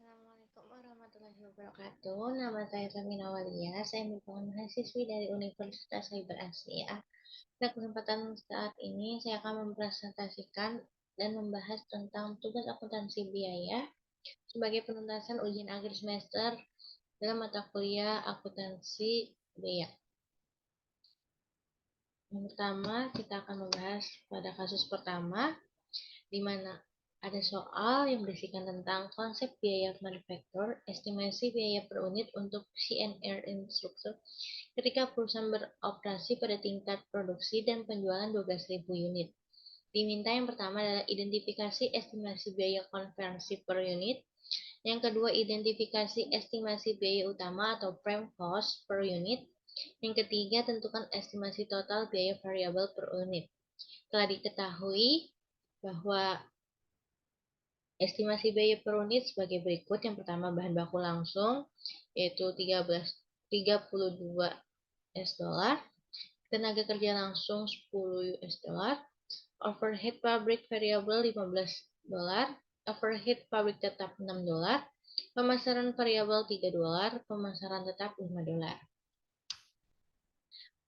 Assalamualaikum warahmatullahi wabarakatuh. Nama saya Femina Walia. Saya merupakan mahasiswi dari Universitas Cyber Asia. Pada kesempatan saat ini, saya akan mempresentasikan dan membahas tentang tugas akuntansi biaya sebagai penuntasan ujian akhir semester dalam mata kuliah akuntansi biaya. Yang pertama, kita akan membahas pada kasus pertama, di mana ada soal yang berisikan tentang konsep biaya manufaktur, estimasi biaya per unit untuk CNR instruktur ketika perusahaan beroperasi pada tingkat produksi dan penjualan 12.000 unit. Diminta yang pertama adalah identifikasi estimasi biaya konversi per unit, yang kedua identifikasi estimasi biaya utama atau prime cost per unit, yang ketiga tentukan estimasi total biaya variabel per unit. Telah diketahui bahwa estimasi biaya per unit sebagai berikut. Yang pertama bahan baku langsung yaitu 32 US dollar, tenaga kerja langsung 10 US dollar, overhead pabrik variabel 15 dolar, overhead pabrik tetap 6 dolar, pemasaran variabel 3 dolar, pemasaran tetap 5 dolar.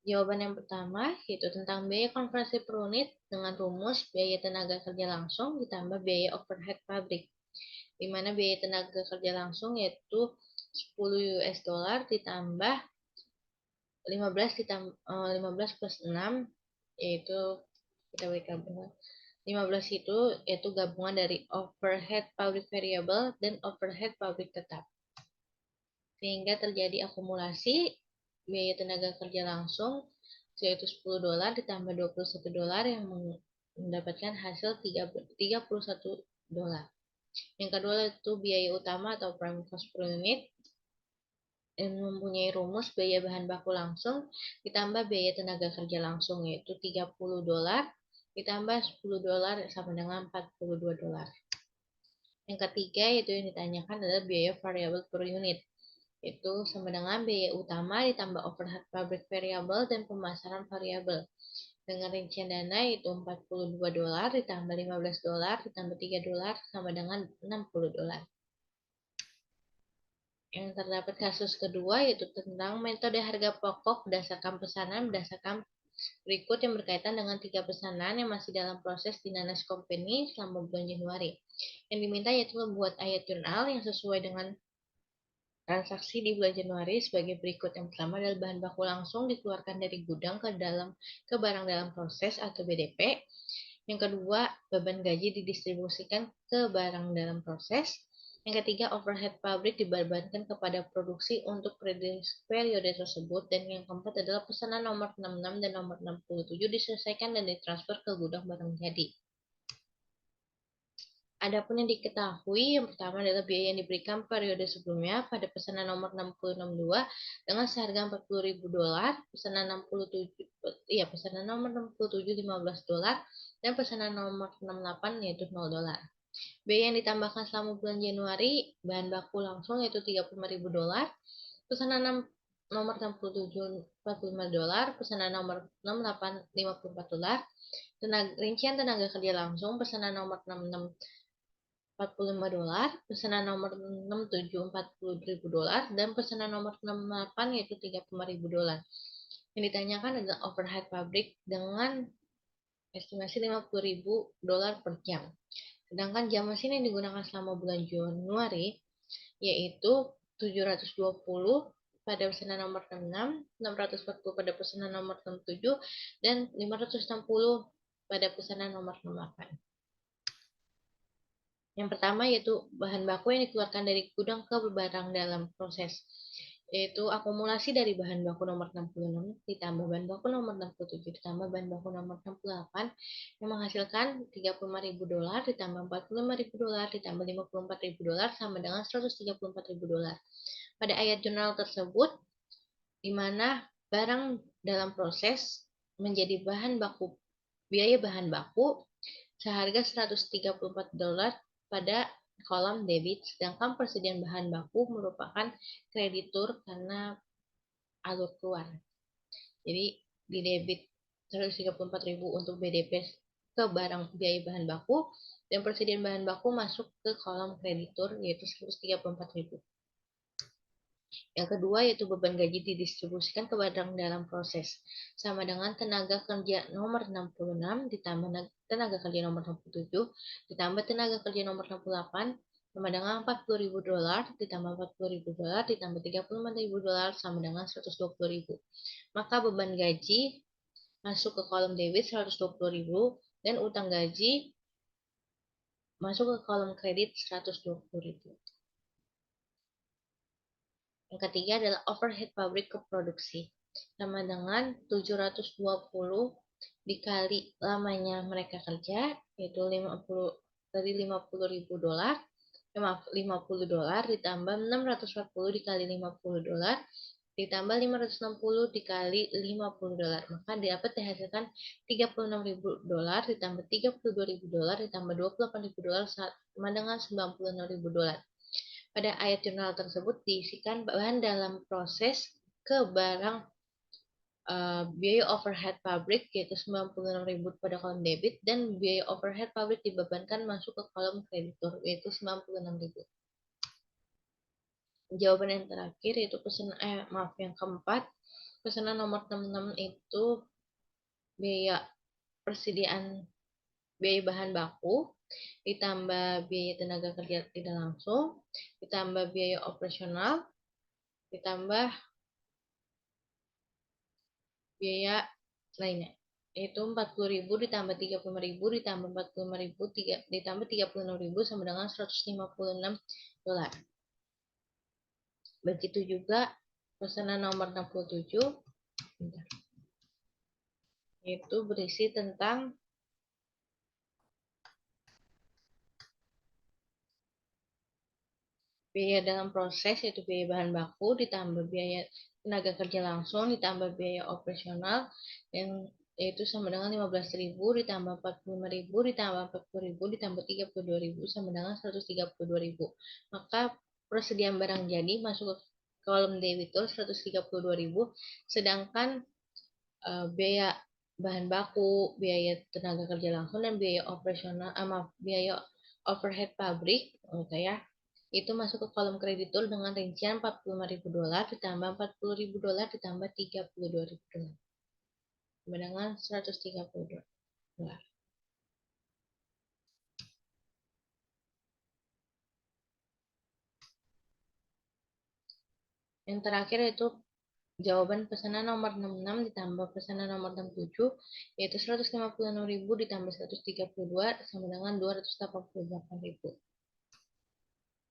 Jawaban yang pertama yaitu tentang biaya konversi per unit dengan rumus biaya tenaga kerja langsung ditambah biaya overhead pabrik, di mana biaya tenaga kerja langsung yaitu 10 US dollar ditambah 15 plus 6 yaitu kita beri gabungan 15 itu yaitu gabungan dari overhead pabrik variable dan overhead pabrik tetap, sehingga terjadi akumulasi biaya tenaga kerja langsung yaitu 10 dolar ditambah 21 dolar yang mendapatkan hasil 31 dolar. Yang kedua itu biaya utama atau prime cost per unit yang mempunyai rumus biaya bahan baku langsung ditambah biaya tenaga kerja langsung yaitu 30 dolar ditambah 10 dolar sama dengan 42 dolar. Yang ketiga yaitu yang ditanyakan adalah biaya variabel per unit, itu sama dengan biaya utama ditambah overhead pabrik variabel dan pemasaran variabel. Dengan rincian dana itu 42 dolar ditambah 15 dolar ditambah 3 dolar sama dengan 60 dolar. Yang terdapat kasus kedua yaitu tentang metode harga pokok berdasarkan pesanan berdasarkan berikut yang berkaitan dengan 3 pesanan yang masih dalam proses di Nanas Company selama bulan Januari. Yang diminta yaitu membuat ayat jurnal yang sesuai dengan transaksi di bulan Januari sebagai berikut. Yang pertama adalah bahan baku langsung dikeluarkan dari gudang ke barang dalam proses atau BDP. Yang kedua, beban gaji didistribusikan ke barang dalam proses. Yang ketiga, overhead pabrik dibebankan kepada produksi untuk periode tersebut. Dan yang keempat adalah pesanan nomor 66 dan nomor 67 diselesaikan dan ditransfer ke gudang barang jadi. Adapun yang diketahui, yang pertama adalah biaya yang diberikan periode sebelumnya pada pesanan nomor 6062 dengan seharga 40.000 dolar, pesanan 67 pesanan nomor 67 15 dolar dan pesanan nomor 68 yaitu 0 dolar. Biaya yang ditambahkan selama bulan Januari bahan baku langsung yaitu 35.000 dolar, pesanan nomor 67 45 dolar, pesanan nomor 68 54 dolar, rincian tenaga kerja langsung pesanan nomor 66 45 dolar, pesanan nomor 67 40.000 dolar, dan pesanan nomor 68 yaitu 35.000 dolar. Yang ditanyakan adalah overhead pabrik dengan estimasi 50.000 dolar per jam. Sedangkan jam mesin yang digunakan selama bulan Januari yaitu 720 pada pesanan nomor 66, 640 pada pesanan nomor 67, dan 560 pada pesanan nomor 68. Yang pertama yaitu bahan baku yang dikeluarkan dari gudang ke barang dalam proses, yaitu akumulasi dari bahan baku nomor 66 ditambah bahan baku nomor 67 ditambah bahan baku nomor 68 yang menghasilkan 35.000 dolar ditambah 45.000 dolar ditambah 54.000 dolar sama dengan 134.000 dolar. Pada ayat jurnal tersebut, di mana barang dalam proses menjadi biaya bahan baku seharga 134 dolar pada kolom debit, sedangkan persediaan bahan baku merupakan kreditur karena alur keluar. Jadi di debit 134.000 untuk BDP ke barang biaya bahan baku, Dan persediaan bahan baku masuk ke kolom kreditur yaitu 134.000. Yang kedua yaitu beban gaji didistribusikan ke barang dalam proses. Sama dengan tenaga kerja nomor 66 ditambah tenaga kerja nomor 67 ditambah tenaga kerja nomor 68 sama dengan 40.000 dolar ditambah 40.000 dolar ditambah 35.000 dolar sama dengan 120.000. Maka beban gaji masuk ke kolom debit 120.000 dan utang gaji masuk ke kolom kredit 120.000. Yang ketiga adalah overhead pabrik ke produksi. Sama dengan 720 dikali lamanya mereka kerja, yaitu 50 dari 50.000 dolar, maaf 50 dolar ditambah 640 dikali 50 dolar ditambah 560 dikali 50 dolar. Maka dapat dihasilkan 36.000 dolar ditambah 32.000 dolar ditambah 28.000 dolar sama dengan 96.000 dolar. Pada ayat jurnal tersebut diisikan bahan dalam proses ke barang biaya overhead pabrik yaitu 96.000 pada kolom debit dan biaya overhead pabrik dibebankan masuk ke kolom kreditur yaitu 96.000. Jawaban yang terakhir yaitu yang keempat, pesanan nomor 66 itu biaya persediaan biaya bahan baku ditambah biaya tenaga kerja tidak langsung ditambah biaya operasional ditambah biaya lainnya yaitu 40.000 ditambah 35.000 ditambah 45.000 ditambah 36.000 sama dengan 156 dolar. Begitu juga pesanan nomor 67 yaitu berisi tentang biaya dalam proses yaitu biaya bahan baku ditambah biaya tenaga kerja langsung ditambah biaya operasional yang yaitu sama dengan 15.000 ditambah 45.000 ditambah 40.000 ditambah 32.000 sama dengan 132.000. Maka persediaan barang jadi masuk ke kolom debitur 132.000 sedangkan biaya bahan baku, biaya tenaga kerja langsung dan biaya operasional biaya overhead pabrik ya itu masuk ke kolom kreditur dengan rincian 45.000 dolar ditambah 40.000 dolar ditambah 32.000 dolar sama dengan 130 dolar. Yang terakhir itu jawaban pesanan nomor 66 ditambah pesanan nomor 67 yaitu 156.000 ditambah 132 sama dengan 288.000.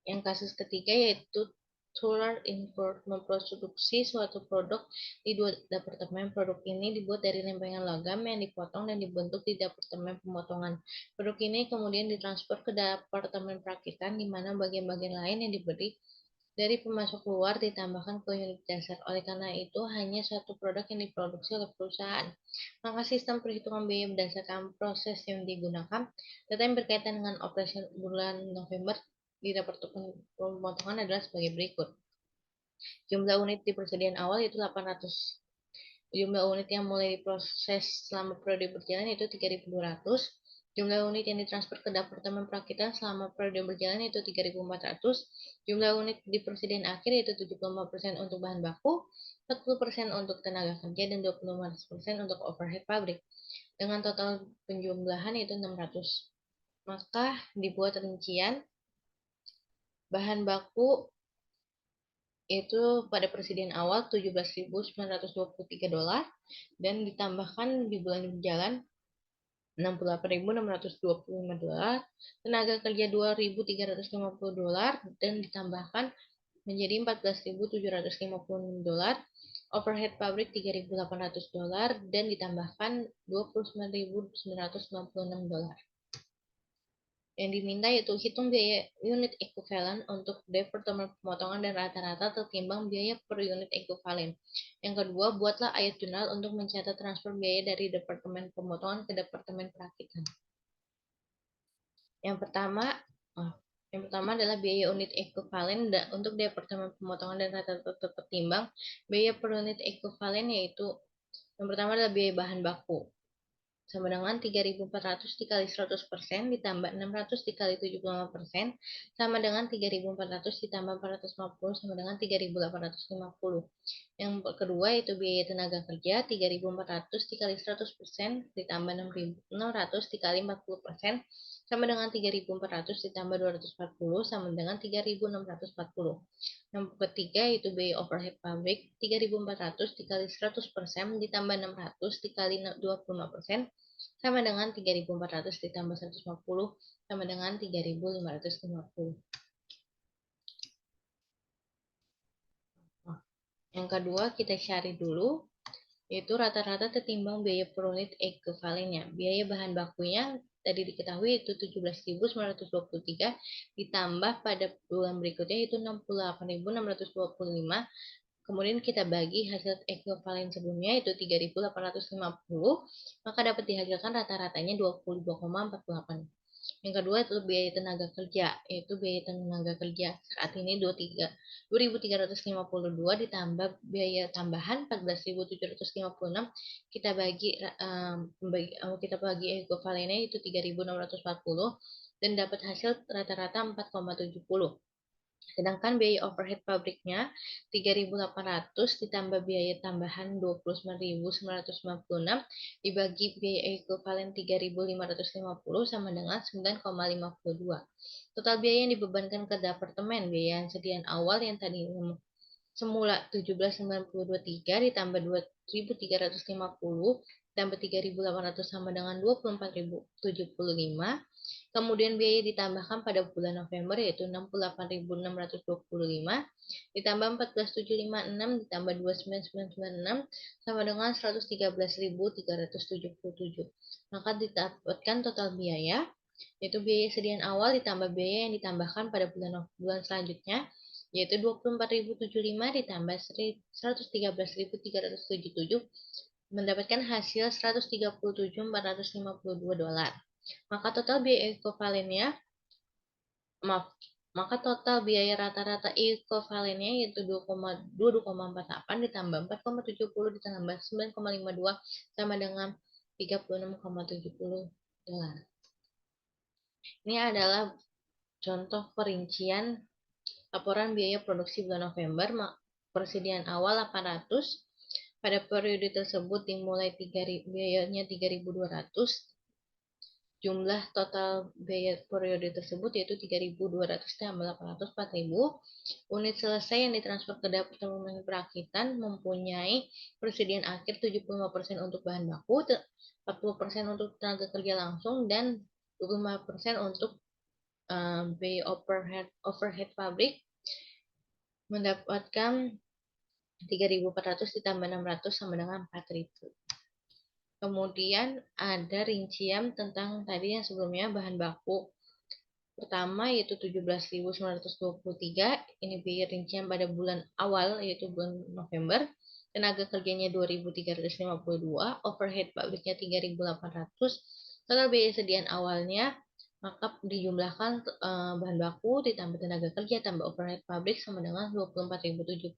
Yang kasus ketiga yaitu Tuller Import memproduksi suatu produk di dua departemen. Produk ini dibuat dari lempengan logam yang dipotong dan dibentuk di departemen pemotongan. Produk ini kemudian ditransfer ke departemen perakitan di mana bagian-bagian lain yang diberi dari pemasok luar ditambahkan ke unit dasar. Oleh karena itu, hanya satu produk yang diproduksi oleh perusahaan. Maka sistem perhitungan biaya berdasarkan proses yang digunakan. Data yang berkaitan dengan operasi bulan November di departemen pemotongan adalah sebagai berikut. Jumlah unit di persediaan awal yaitu 800. Jumlah unit yang mulai diproses selama periode berjalan yaitu 3.200. Jumlah unit yang ditransfer ke departemen perakitan selama periode berjalan yaitu 3.400. Jumlah unit di persediaan akhir yaitu 75% untuk bahan baku, 40% untuk tenaga kerja, dan 25% untuk overhead pabrik. Dengan total penjumlahan yaitu 600. Maka dibuat rincian bahan baku itu pada persediaan awal 17.923 dolar dan ditambahkan di bulan berjalan 68.625 dolar, tenaga kerja 2.350 dolar dan ditambahkan menjadi 14.756 dolar, overhead pabrik 3.800 dolar dan ditambahkan 29.996 dolar. Yang diminta yaitu hitung biaya unit ekuivalen untuk departemen pemotongan dan rata-rata tertimbang biaya per unit ekuivalen. Yang kedua, buatlah ayat jurnal untuk mencatat transfer biaya dari departemen pemotongan ke departemen perakitan. Yang pertama adalah biaya unit ekuivalen untuk departemen pemotongan dan rata-rata tertimbang biaya per unit ekuivalen yaitu yang pertama adalah biaya bahan baku. sama dengan 3.400 dikali 100% ditambah 600 dikali 75% sama dengan 3.400 ditambah 450 sama dengan 3.850. Yang kedua itu biaya tenaga kerja 3.400 dikali 100% ditambah 600 dikali 40% sama dengan 3.400 ditambah 240 sama dengan 3.640. Yang ketiga itu biaya overhead pabrik 3.400 dikali 100% ditambah 600 dikali 25% sama dengan 3.400 ditambah 150 sama dengan 3.550. Yang kedua kita cari dulu yaitu rata-rata tertimbang biaya per unit ekuivalennya. Biaya bahan bakunya tadi diketahui itu 17.923 ditambah pada bulan berikutnya itu 68.625. Kemudian kita bagi hasil ekuivalen sebelumnya itu 3.850, maka dapat dihasilkan rata-ratanya 22,48. Yang kedua itu biaya tenaga kerja, yaitu biaya tenaga kerja saat ini 2.352 ditambah biaya tambahan 14.756, kita bagi ekuivalennya itu 3.640 dan dapat hasil rata-rata 4,70. Sedangkan biaya overhead pabriknya 3.800 ditambah biaya tambahan 29.996 dibagi biaya ekuivalen 3.550 sama dengan 9,52. Total biaya yang dibebankan ke departemen biaya sediaan awal yang tadi semula 17.923 ditambah 2.350 ditambah 3.800 sama dengan 24.075. Kemudian biaya ditambahkan pada bulan November yaitu 68.625 ditambah 14.756 ditambah 29.996 sama dengan 113.377. Maka didapatkan total biaya yaitu biaya sediaan awal ditambah biaya yang ditambahkan pada bulan selanjutnya yaitu 24.075 ditambah 113.377 mendapatkan hasil 137.452 dolar. Maka total biaya ekuivalennya maka total biaya rata-rata ekuivalennya yaitu 2,48 ditambah 4,70 ditambah 9,52 sama dengan 36,70 dolar. Ini adalah contoh perincian laporan biaya produksi bulan November. Persediaan awal 800. Pada periode tersebut dimulai biayanya 3.200. Jumlah total biaya periode tersebut yaitu 3.200 tambah 800 4.000. Unit selesai yang ditransfer ke Departemen Perakitan mempunyai persediaan akhir 75% untuk bahan baku, 40% untuk tenaga kerja langsung, dan 25% untuk biaya overhead pabrik mendapatkan 3.400 ditambah 600 sama dengan 4.000. Kemudian ada rincian tentang tadi yang sebelumnya bahan baku. Pertama yaitu 17.923, ini biaya rincian pada bulan awal yaitu bulan November. Tenaga kerjanya 2.352, overhead pabriknya 3.800. Total biaya sediaan awalnya maka dijumlahkan bahan baku ditambah tenaga kerja tambah overhead pabrik sama dengan 24.075.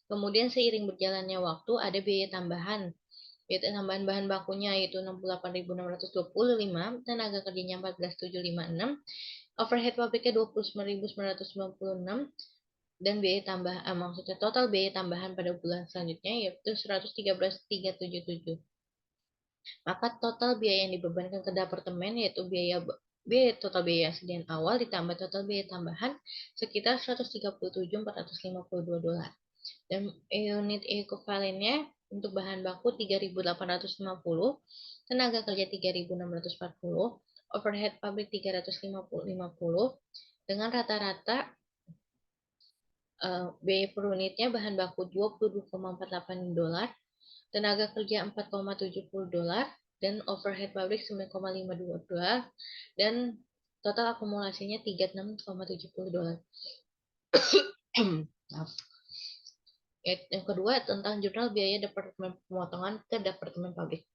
Kemudian seiring berjalannya waktu ada biaya tambahan yaitu tambahan bahan bakunya yaitu 68.625, tenaga kerjanya 14.756, overhead pabriknya 29.996, dan biaya tambahan maksudnya total biaya tambahan pada bulan selanjutnya yaitu 113.377. Maka total biaya yang dibebankan ke departemen yaitu total biaya sediaan awal ditambah total biaya tambahan sekitar 137.452 dolar. Dan unit ekuivalennya untuk bahan baku 3.850, tenaga kerja 3.640, overhead pabrik 350 dengan rata-rata biaya per unitnya bahan baku 22,48 dolar, tenaga kerja 4,70 dolar, dan overhead pabrik 9,52 dolar, dan total akumulasinya 36,70 dolar. Yang kedua tentang jurnal biaya Departemen Pemotongan ke Departemen Pabrik.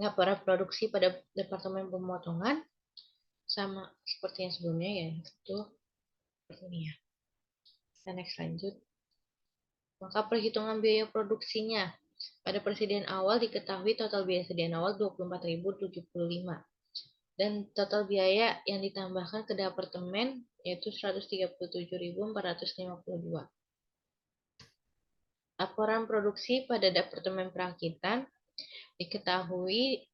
Laporan produksi pada Departemen Pemotongan sama seperti yang sebelumnya ya, itu seperti ini ya. Kita next lanjut. Maka perhitungan biaya produksinya Pada persediaan awal diketahui total biaya sediaan awal 24.075 dan total biaya yang ditambahkan ke departemen yaitu 137.452. Laporan produksi pada Departemen Perakitan diketahui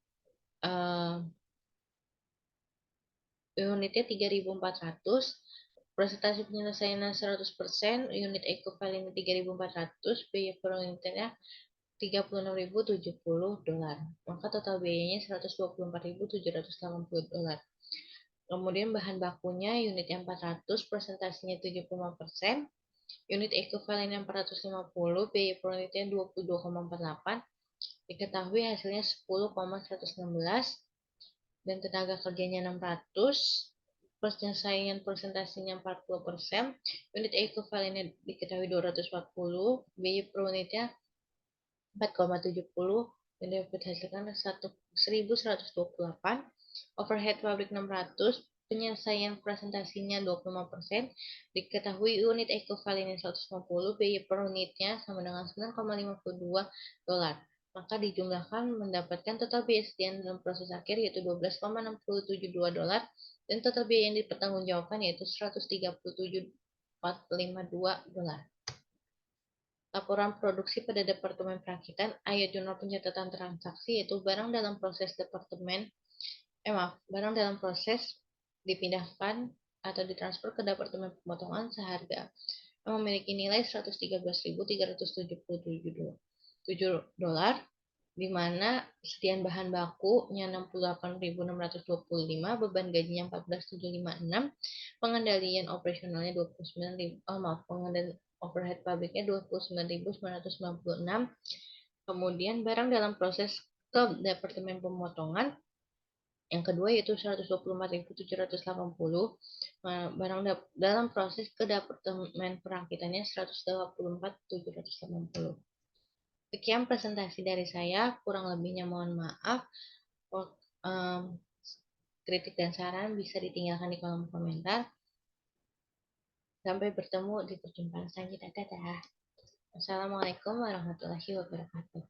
unitnya 3.400, presentasi penyelesaian 100%, unit ekuivalen 3.400, biaya per unitnya $36.070. Maka total biayanya $124.780. Kemudian bahan bakunya unit yang 400, presentasinya 75%, unit ekuivalen yang 450, biaya per unitnya 22,48, diketahui hasilnya 10,116, dan tenaga kerjanya 600, penyelesaian presentasinya 40%, unit ekuivalennya diketahui 240, biaya per unitnya 4,70, dan dapat hasilkan 1.128, overhead pabrik 600, penyelesaian presentasinya 25%, diketahui unit ekuivalennya 150, biaya per unitnya sama dengan $9,52. Maka dijumlahkan mendapatkan total biaya sediaan dalam proses akhir yaitu $12,672 dan total biaya yang dipertanggungjawabkan yaitu $137.452. Laporan produksi pada Departemen Perakitan, ayat jurnal pencatatan transaksi yaitu barang dalam proses dipindahkan atau ditransfer ke Departemen Pemotongan seharga yang memiliki nilai $113.377, di mana sediaan bahan bakunya 68.625, beban gajinya 14.756, pengendalian operasionalnya 29.000, pengendalian overhead pabriknya 29.996. Kemudian barang dalam proses ke Departemen Pemotongan yang kedua yaitu 124.780, barang dalam proses ke Departemen Perakitannya 184.780. Sekian presentasi dari saya, kurang lebihnya mohon maaf. Kritik dan saran bisa ditinggalkan di kolom komentar. Sampai bertemu di perjumpaan selanjutnya. Dadah. Assalamualaikum warahmatullahi wabarakatuh.